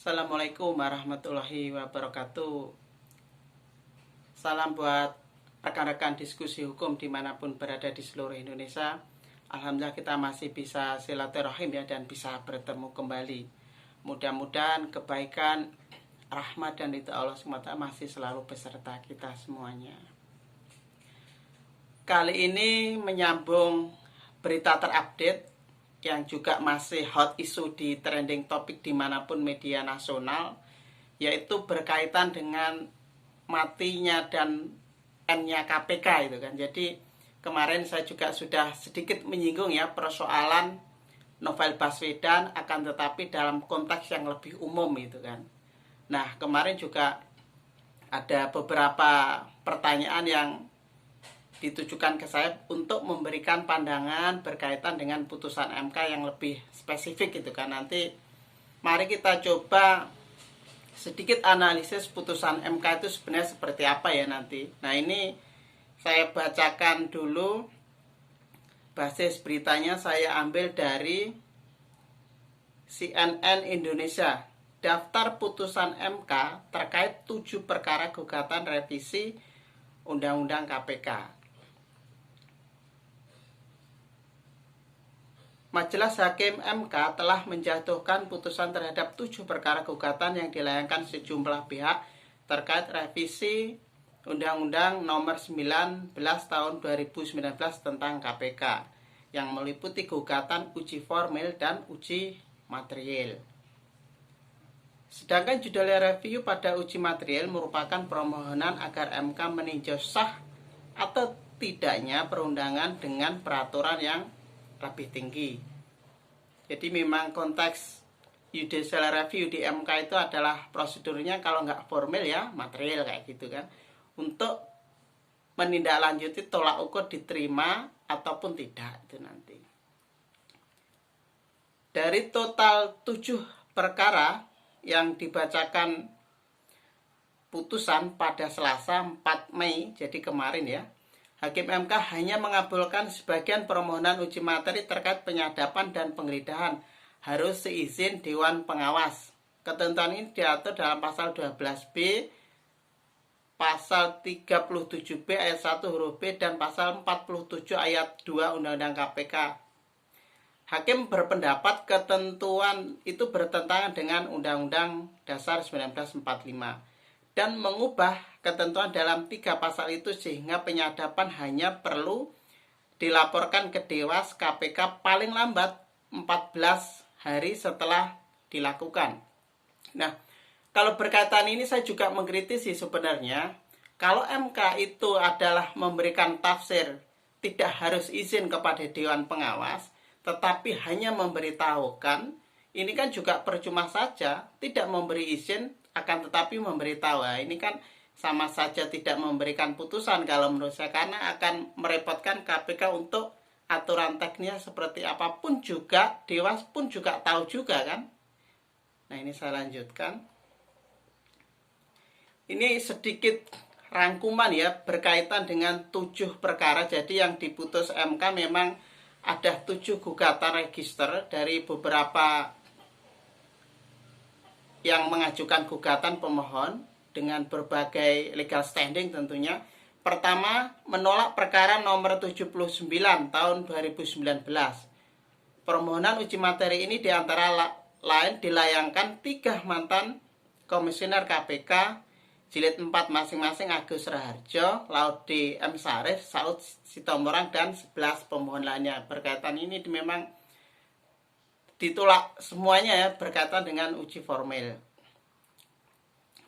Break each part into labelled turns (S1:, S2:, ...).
S1: Assalamualaikum warahmatullahi wabarakatuh. Salam buat rekan-rekan diskusi hukum dimanapun berada di seluruh Indonesia. Alhamdulillah kita masih bisa silaturahim ya, dan bisa bertemu kembali. Mudah-mudahan kebaikan, rahmat dan ridha Allah SWT masih selalu beserta kita semuanya. Kali ini menyambung berita terupdate yang juga masih hot isu di trending topik dimanapun media nasional, yaitu berkaitan dengan matinya dan N-nya KPK itu kan. Jadi kemarin saya juga sudah sedikit menyinggung ya persoalan Novel Baswedan, akan tetapi dalam konteks yang lebih umum itu kan. Nah, kemarin juga ada beberapa pertanyaan yang ditujukan ke saya untuk memberikan pandangan berkaitan dengan putusan MK yang lebih spesifik gitu kan. Nanti mari kita coba sedikit analisis putusan MK itu sebenarnya seperti apa ya nanti. Nah, ini saya bacakan dulu. Basis beritanya saya ambil dari CNN Indonesia. Daftar putusan MK terkait 7 perkara gugatan revisi Undang-Undang KPK. Majelis Hakim MK telah menjatuhkan putusan terhadap 7 perkara gugatan yang dilayangkan sejumlah pihak terkait revisi Undang-Undang Nomor 19 Tahun 2019 tentang KPK yang meliputi gugatan uji formil dan uji material. Sedangkan judul review pada uji material merupakan permohonan agar MK meninjau sah atau tidaknya perundangan dengan peraturan yang lebih tinggi. Jadi memang konteks judicial review di MK itu adalah prosedurnya kalau nggak formil ya material kayak gitu kan, untuk menindaklanjuti tolak ukur diterima ataupun tidak itu nanti. Dari total 7 perkara yang dibacakan putusan pada Selasa 4 Mei, jadi kemarin ya, Hakim MK hanya mengabulkan sebagian permohonan uji materi terkait penyadapan dan penggeledahan harus seizin Dewan Pengawas. Ketentuan ini diatur dalam pasal 12B, pasal 37B ayat 1 huruf B, dan pasal 47 ayat 2 Undang-Undang KPK. Hakim berpendapat ketentuan itu bertentangan dengan Undang-Undang Dasar 1945 dan mengubah ketentuan dalam 3 pasal itu sehingga penyadapan hanya perlu dilaporkan ke Dewas KPK paling lambat 14 hari setelah dilakukan. Nah, kalau berkaitan ini saya juga mengkritisi sebenarnya, kalau MK itu adalah memberikan tafsir tidak harus izin kepada Dewan Pengawas, tetapi hanya memberitahukan, ini kan juga percuma saja, tidak memberi izin akan tetapi memberitahu. Nah, ini kan sama saja tidak memberikan putusan kalau menurut saya, karena akan merepotkan KPK untuk aturan teknisnya seperti apapun juga Dewas pun juga tahu juga kan. Nah, ini saya lanjutkan. Ini sedikit rangkuman ya berkaitan dengan 7 perkara. Jadi yang diputus MK memang ada 7 gugatan register dari beberapa yang mengajukan gugatan pemohon dengan berbagai legal standing tentunya. Pertama, menolak perkara nomor 79 tahun 2019. Permohonan uji materi ini diantara lain dilayangkan 3 mantan komisioner KPK jilid 4 masing-masing Agus Raharjo, Laude M. Sarif, Saud Sitomorang, dan 11 pemohon lainnya. Berkaitan ini memang ditolak semuanya ya berkaitan dengan uji formil.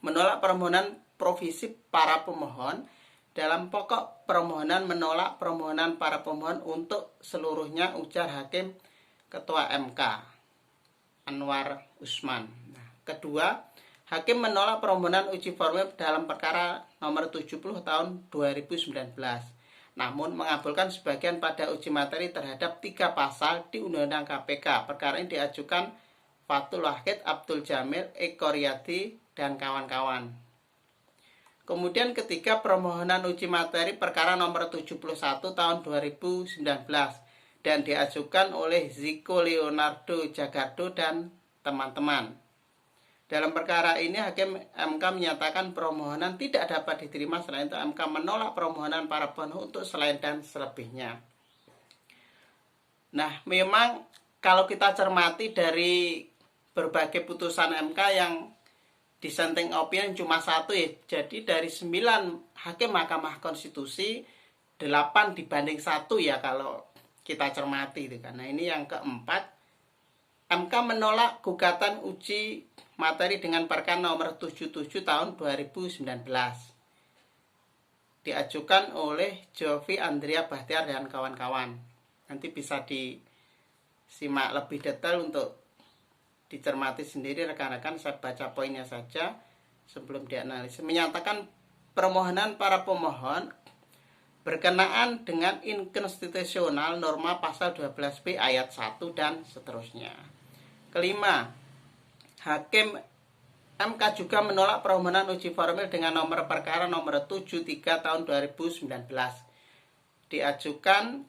S1: Menolak permohonan provisi para pemohon. Dalam pokok permohonan menolak permohonan para pemohon untuk seluruhnya, ujar Hakim Ketua MK Anwar Usman. Nah, kedua, Hakim menolak permohonan uji formil dalam perkara nomor 70 tahun 2019. Namun mengabulkan sebagian pada uji materi terhadap 3 pasal di Undang-Undang KPK. Perkara ini diajukan Fathul Wahid, Abdul Jamil, Eko Riyadi, dan kawan-kawan. Kemudian ketiga, permohonan uji materi perkara nomor 71 tahun 2019 dan diajukan oleh Ziko Leonardo Jagardo dan teman-teman. Dalam perkara ini Hakim MK menyatakan permohonan tidak dapat diterima. Selain itu MK menolak permohonan para pemohon untuk selain dan selebihnya. Nah, memang kalau kita cermati dari berbagai putusan MK yang dissenting opinion cuma satu ya. Jadi dari 9 hakim Mahkamah Konstitusi 8 dibanding 1 ya kalau kita cermati itu kan. Nah, ini yang keempat, MK menolak gugatan uji materi dengan perkara nomor 77 tahun 2019. Diajukan oleh Jovi Andrea Bahtiar dan kawan-kawan. Nanti bisa disimak lebih detail untuk dicermati sendiri rekan-rekan. Saya baca poinnya saja sebelum dianalisis. Menyatakan permohonan para pemohon berkenaan dengan inkonstitusional norma pasal 12B ayat 1 dan seterusnya. Kelima, Hakim MK juga menolak permohonan uji formil dengan nomor perkara nomor 73 tahun 2019. Diajukan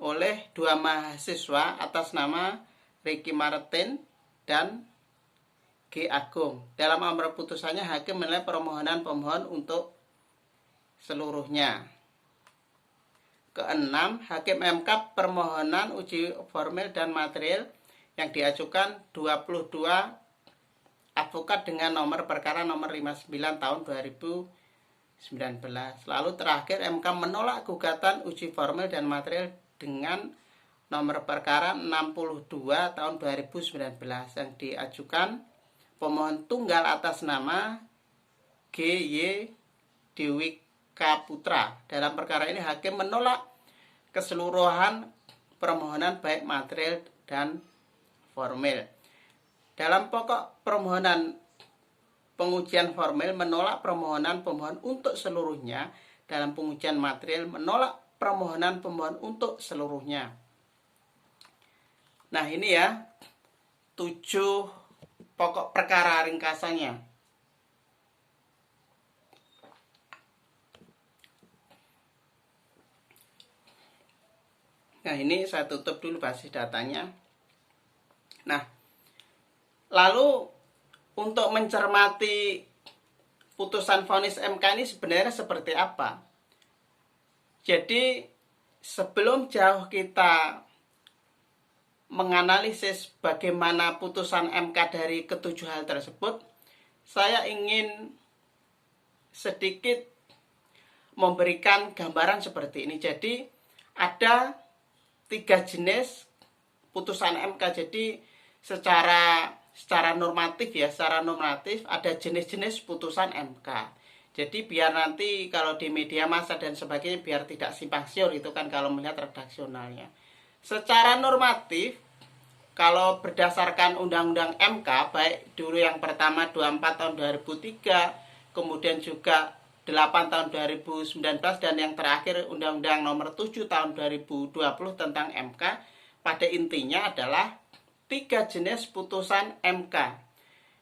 S1: oleh 2 mahasiswa atas nama Ricky Martin dan G. Agung. Dalam amar putusannya, Hakim menilai permohonan pemohon untuk seluruhnya. Keenam, Hakim MK permohonan uji formil dan material yang diajukan 22 advokat dengan nomor perkara nomor 59 tahun 2019. Lalu terakhir MK menolak gugatan uji formil dan material dengan nomor perkara 62 tahun 2019 yang diajukan pemohon tunggal atas nama G.Y. Dewika Putra. Dalam perkara ini Hakim menolak keseluruhan permohonan baik material dan formil. Dalam pokok permohonan pengujian formil menolak permohonan pemohon untuk seluruhnya. Dalam pengujian material menolak permohonan pemohon untuk seluruhnya. Nah, ini ya 7 pokok perkara ringkasannya. Nah, ini saya tutup dulu basis datanya. Nah, lalu untuk mencermati putusan vonis MK ini sebenarnya seperti apa? Jadi sebelum jauh kita menganalisis bagaimana putusan MK dari ketujuh hal tersebut, saya ingin sedikit memberikan gambaran seperti ini. Jadi ada 3 jenis putusan MK. Jadi secara normatif ya, secara normatif ada jenis-jenis putusan MK. Jadi biar nanti kalau di media massa dan sebagainya biar tidak simpang siur itu kan kalau melihat redaksionalnya. Secara normatif kalau berdasarkan Undang-Undang MK, baik dulu yang pertama 24 tahun 2003, kemudian juga 8 tahun 2019 dan yang terakhir Undang-Undang nomor 7 tahun 2020 tentang MK, pada intinya adalah 3 jenis putusan MK.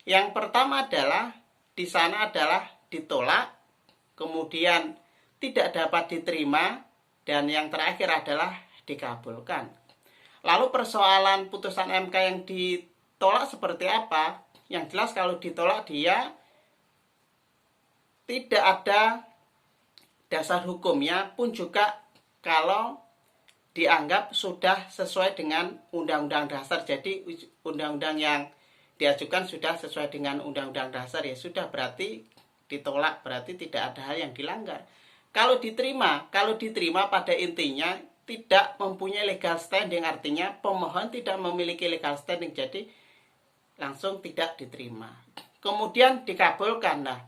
S1: Yang pertama adalah di sana adalah ditolak, kemudian tidak dapat diterima, dan yang terakhir adalah dikabulkan. Lalu persoalan putusan MK yang ditolak seperti apa? Yang jelas kalau ditolak dia tidak ada dasar hukumnya, pun juga kalau dianggap sudah sesuai dengan Undang-Undang Dasar. Jadi undang-undang yang diajukan sudah sesuai dengan Undang-Undang Dasar, ya sudah berarti ditolak, berarti tidak ada hal yang dilanggar. Kalau diterima pada intinya tidak mempunyai legal standing, artinya pemohon tidak memiliki legal standing, jadi langsung tidak diterima. Kemudian dikabulkan. Nah,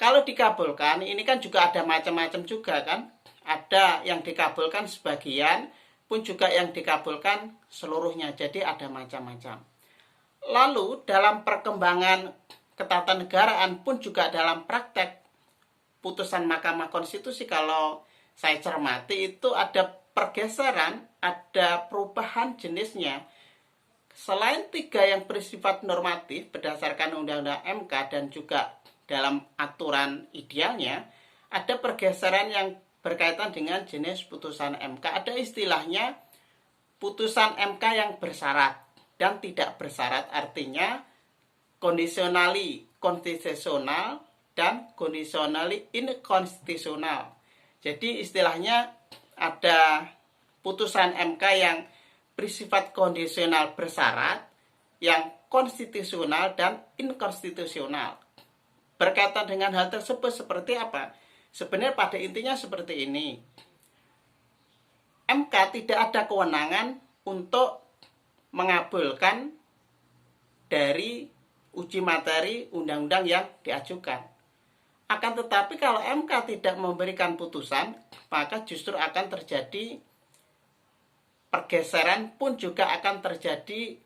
S1: kalau dikabulkan ini kan juga ada macam-macam juga kan. Ada yang dikabulkan sebagian, pun juga yang dikabulkan seluruhnya. Jadi ada macam-macam. Lalu dalam perkembangan ketatanegaraan pun juga dalam praktek putusan Mahkamah Konstitusi kalau saya cermati itu ada pergeseran, ada perubahan jenisnya. Selain 3 yang bersifat normatif berdasarkan Undang-Undang MK dan juga dalam aturan idealnya, ada pergeseran yang berkaitan dengan jenis putusan MK. Ada istilahnya putusan MK yang bersyarat dan tidak bersyarat, artinya conditionally konstitusional dan conditionally inkonstitusional. Jadi istilahnya ada putusan MK yang bersifat kondisional bersyarat, yang konstitusional dan inkonstitusional. Berkaitan dengan hal tersebut seperti apa? Sebenarnya pada intinya seperti ini. MK tidak ada kewenangan untuk mengabulkan dari uji materi undang-undang yang diajukan. Akan tetapi kalau MK tidak memberikan putusan, maka justru akan terjadi pergeseran, pun juga akan terjadi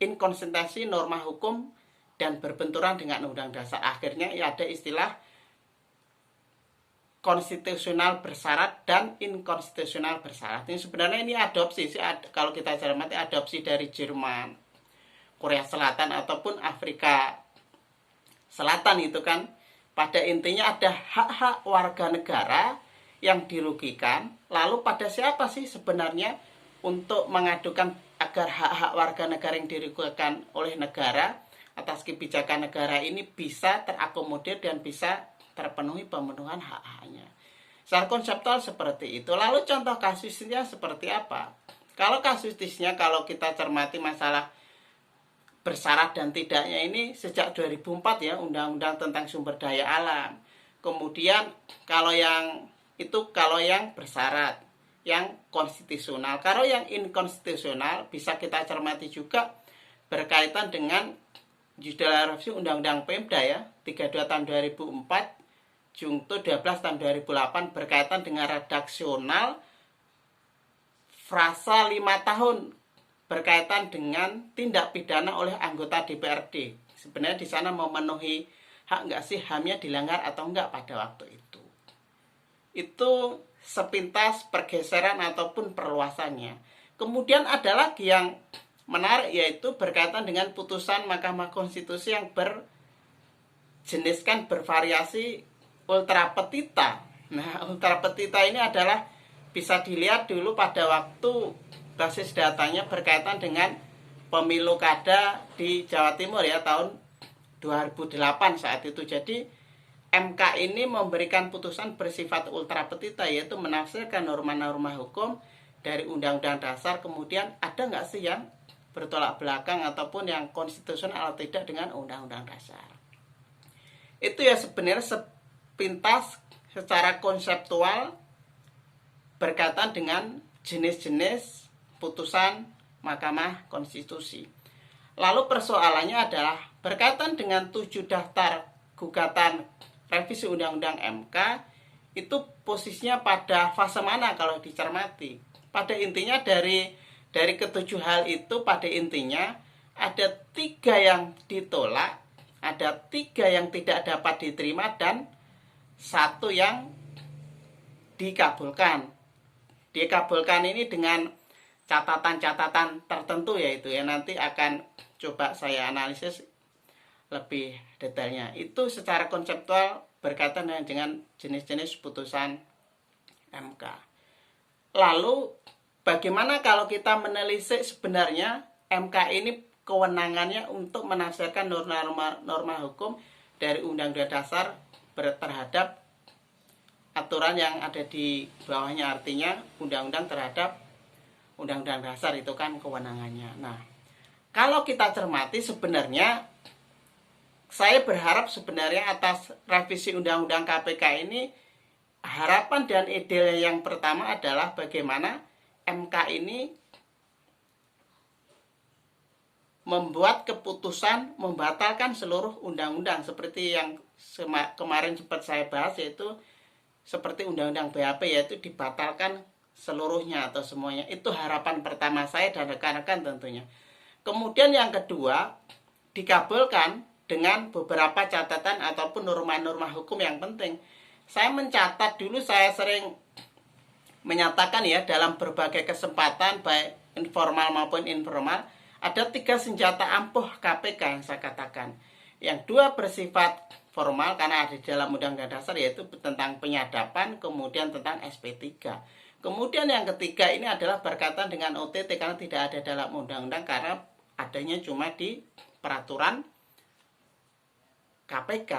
S1: inkonsistensi norma hukum dan berbenturan dengan undang dasar. Akhirnya ada istilah konstitusional bersyarat dan inkonstitusional bersyarat. Ini sebenarnya ini adopsi sih, kalau kita cermati adopsi dari Jerman, Korea Selatan ataupun Afrika Selatan itu kan. Pada intinya ada hak-hak warga negara yang dirugikan. Lalu pada siapa sih sebenarnya untuk mengadukan agar hak-hak warga negara yang dirugikan oleh negara atas kebijakan negara ini bisa terakomodir dan bisa terpenuhi pemenuhan hak-haknya. Secara konseptual seperti itu. Lalu contoh kasusnya seperti apa? Kalau kasusnya, kalau kita cermati masalah bersyarat dan tidaknya ini sejak 2004 ya, undang-undang tentang sumber daya alam. Kemudian kalau yang bersyarat, yang konstitusional. Kalau yang inkonstitusional bisa kita cermati juga berkaitan dengan judicial review undang-undang Pemda ya, 32 tahun 2004, Jungto 12 tahun 2008 berkaitan dengan redaksional frasa 5 tahun berkaitan dengan tindak pidana oleh anggota DPRD. Sebenarnya di sana memenuhi hak nggak sih, HAM-nya dilanggar atau enggak pada waktu itu. Itu sepintas pergeseran ataupun perluasannya. Kemudian ada lagi yang menarik, yaitu berkaitan dengan putusan Mahkamah Konstitusi yang berjeniskan bervariasi ultra petita. Nah, ultra petita ini adalah bisa dilihat dulu pada waktu basis datanya berkaitan dengan pemilu kada di Jawa Timur ya, tahun 2008 saat itu. Jadi MK ini memberikan putusan bersifat ultra petita, yaitu menafsirkan norma-norma hukum dari Undang-Undang Dasar. Kemudian ada nggak sih yang bertolak belakang ataupun yang konstitusional atau tidak dengan Undang-Undang Dasar. Itu ya sebenarnya sepintas secara konseptual berkaitan dengan jenis-jenis putusan Mahkamah Konstitusi. Lalu persoalannya adalah berkaitan dengan 7 daftar gugatan revisi Undang-Undang MK, itu posisinya pada fase mana kalau dicermati. Pada intinya dari ketujuh hal itu, pada intinya ada 3 yang ditolak, ada 3 yang tidak dapat diterima, dan 1 yang dikabulkan. Dikabulkan ini dengan catatan-catatan tertentu, yaitu ya nanti akan coba saya analisis lebih detailnya. Itu secara konseptual berkaitan dengan jenis-jenis putusan MK. Lalu bagaimana kalau kita menelisik sebenarnya MK ini kewenangannya untuk menafsirkan norma hukum dari Undang-Undang Dasar terhadap aturan yang ada di bawahnya, artinya undang-undang terhadap Undang-Undang Dasar itu kan kewenangannya. Nah, kalau kita cermati sebenarnya saya berharap sebenarnya atas revisi Undang-Undang KPK ini, harapan dan ide yang pertama adalah bagaimana MK ini membuat keputusan membatalkan seluruh undang-undang seperti yang kemarin sempat saya bahas, yaitu seperti Undang-Undang BAP, yaitu dibatalkan seluruhnya atau semuanya. Itu harapan pertama saya dan rekan-rekan tentunya. Kemudian yang kedua, dikabulkan dengan beberapa catatan ataupun norma-norma hukum yang penting. Saya mencatat dulu, saya sering menyatakan ya dalam berbagai kesempatan baik informal maupun informal, ada 3 senjata ampuh KPK yang saya katakan. Yang 2 bersifat formal karena ada di dalam Undang-Undang Dasar, yaitu tentang penyadapan, kemudian tentang SP3. Kemudian yang ketiga ini adalah berkaitan dengan OTT karena tidak ada dalam undang-undang, karena adanya cuma di peraturan KPK.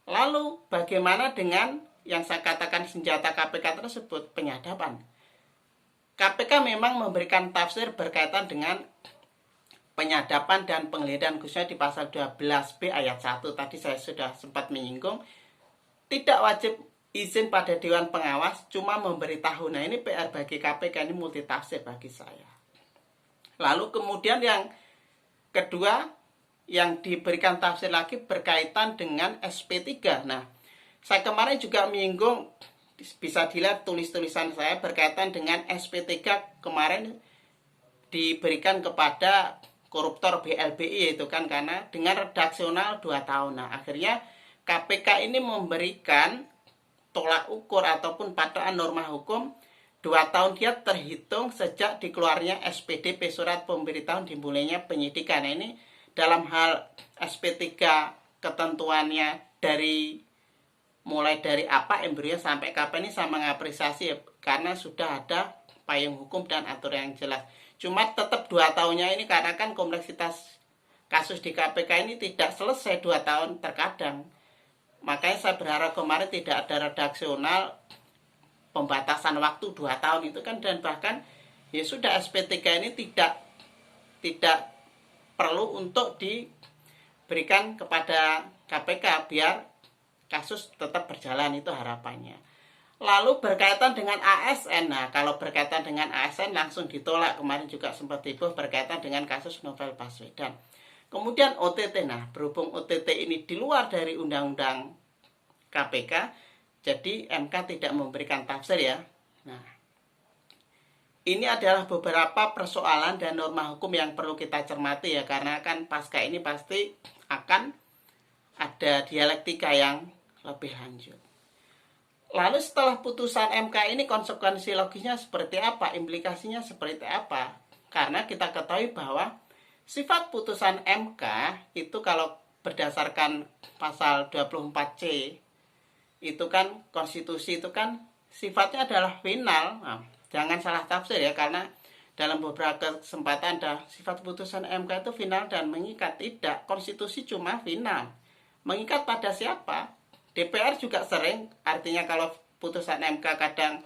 S1: Lalu bagaimana dengan yang saya katakan senjata KPK tersebut, penyadapan? KPK memang memberikan tafsir berkaitan dengan penyadapan dan penggeledahan, khususnya di pasal 12B ayat 1. Tadi saya sudah sempat menyinggung, tidak wajib izin pada Dewan Pengawas, cuma memberitahu. Nah, ini PR bagi KPK, ini multitafsir bagi saya. Lalu kemudian yang kedua, yang diberikan tafsir lagi berkaitan dengan SP3. Nah, saya kemarin juga menyinggung, bisa dilihat tulis-tulisan saya berkaitan dengan SP3 kemarin diberikan kepada koruptor BLBI, itu kan karena dengan redaksional 2 tahun. Nah, akhirnya KPK ini memberikan tolak ukur ataupun patokan norma hukum 2 tahun dia terhitung sejak dikeluarnya SPDP, surat pemberitahuan dimulainya penyidikan. Nah, ini dalam hal SP3 ketentuannya mulai dari apa embrio sampai kapan, ini saya mengapresiasi ya, karena sudah ada payung hukum dan aturan yang jelas. Cuma tetap 2 tahunnya ini karena kan kompleksitas kasus di KPK ini tidak selesai 2 tahun terkadang. Makanya saya berharap kemarin tidak ada redaksional pembatasan waktu 2 tahun itu kan, dan bahkan ya sudah SP3 ini tidak perlu untuk diberikan kepada KPK biar kasus tetap berjalan, itu harapannya. Lalu berkaitan dengan ASN, nah kalau berkaitan dengan ASN langsung ditolak, kemarin juga sempat heboh berkaitan dengan kasus Novel Baswedan. Kemudian OTT, nah berhubung OTT ini di luar dari undang-undang KPK, jadi MK tidak memberikan tafsir ya. Nah, ini adalah beberapa persoalan dan norma hukum yang perlu kita cermati ya, karena kan pasca ini pasti akan ada dialektika yang lebih lanjut. Lalu setelah putusan MK ini konsekuensi logisnya seperti apa, implikasinya seperti apa? Karena kita ketahui bahwa sifat putusan MK itu kalau berdasarkan pasal 24C itu kan konstitusi itu kan sifatnya adalah final. Nah, jangan salah tafsir ya, karena dalam beberapa kesempatan ada sifat putusan MK itu final dan mengikat. Tidak, konstitusi cuma final. Mengikat pada siapa? DPR juga sering, artinya kalau putusan MK kadang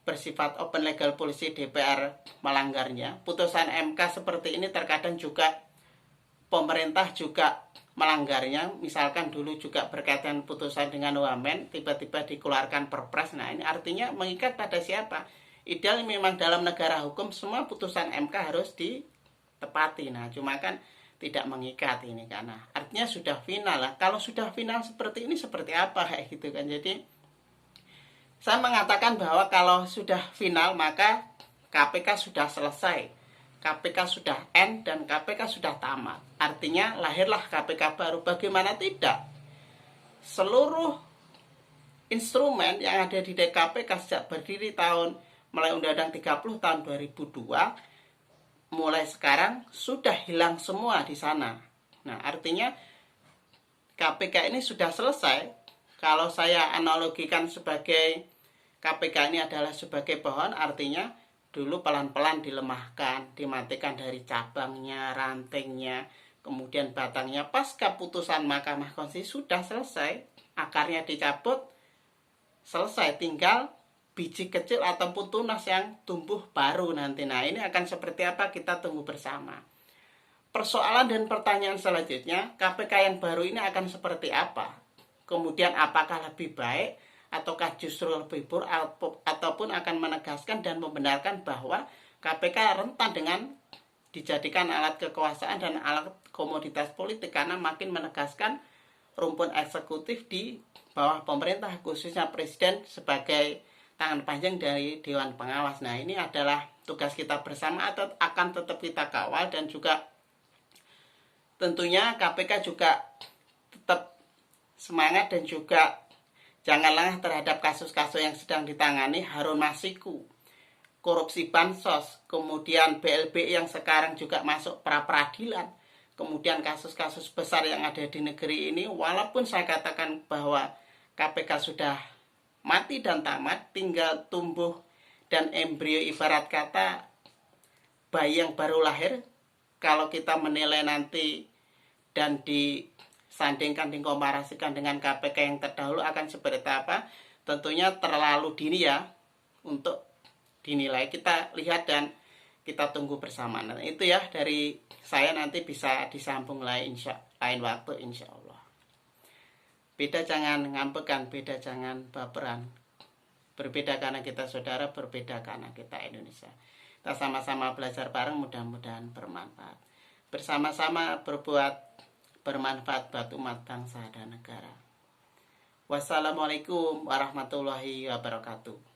S1: bersifat open legal policy, DPR melanggarnya. Putusan MK seperti ini terkadang juga pemerintah juga melanggarnya. Misalkan dulu juga berkaitan putusan dengan wamen, tiba-tiba dikeluarkan perpres. Nah, ini artinya mengikat pada siapa? Ideal memang dalam negara hukum semua putusan MK harus ditepati. Nah, cuma kan tidak mengikat ini karena artinya sudah final lah. Kalau sudah final seperti ini seperti apa kayak gitu kan. Jadi saya mengatakan bahwa kalau sudah final maka KPK sudah selesai, KPK sudah end, dan KPK sudah tamat. Artinya lahirlah KPK baru. Bagaimana tidak? Seluruh instrumen yang ada di KPK sejak berdiri mulai Undang-Undang 30 tahun 2002 mulai sekarang sudah hilang semua di sana. Nah, artinya KPK ini sudah selesai. Kalau saya analogikan sebagai KPK ini adalah sebagai pohon, artinya dulu pelan-pelan dilemahkan, dimatikan dari cabangnya, rantingnya, kemudian batangnya. Pasca putusan Mahkamah Konstitusi sudah selesai, akarnya dicabut, selesai, tinggal biji kecil ataupun tunas yang tumbuh baru nanti. Nah, ini akan seperti apa kita tunggu bersama. Persoalan dan pertanyaan selanjutnya, KPK yang baru ini akan seperti apa? Kemudian apakah lebih baik ataukah justru lebih buruk, ataupun akan menegaskan dan membenarkan bahwa KPK rentan dengan dijadikan alat kekuasaan dan alat komoditas politik, karena makin menegaskan rumpun eksekutif di bawah pemerintah, khususnya presiden sebagai tangan panjang dari Dewan Pengawas. Nah, ini adalah tugas kita bersama atau akan tetap kita kawal, dan juga tentunya KPK juga tetap semangat dan juga jangan lengah terhadap kasus-kasus yang sedang ditangani. Harun Masiku, korupsi bansos, kemudian BLBI yang sekarang juga masuk pra-peradilan, kemudian kasus-kasus besar yang ada di negeri ini. Walaupun saya katakan bahwa KPK sudah mati dan tamat, tinggal tumbuh dan embrio, ibarat kata bayi yang baru lahir, kalau kita menilai nanti dan disandingkan, dikomparasikan dengan KPK yang terdahulu akan seperti apa, tentunya terlalu dini ya untuk dinilai. Kita lihat dan kita tunggu bersama. Nah, itu ya dari saya, nanti bisa disambung lain waktu insya Allah. Beda jangan ngambekan, beda jangan baperan. Berbeda karena kita saudara, berbeda karena kita Indonesia. Kita sama-sama belajar bareng, mudah-mudahan bermanfaat. Bersama-sama berbuat bermanfaat buat umat bangsa dan negara. Wassalamualaikum warahmatullahi wabarakatuh.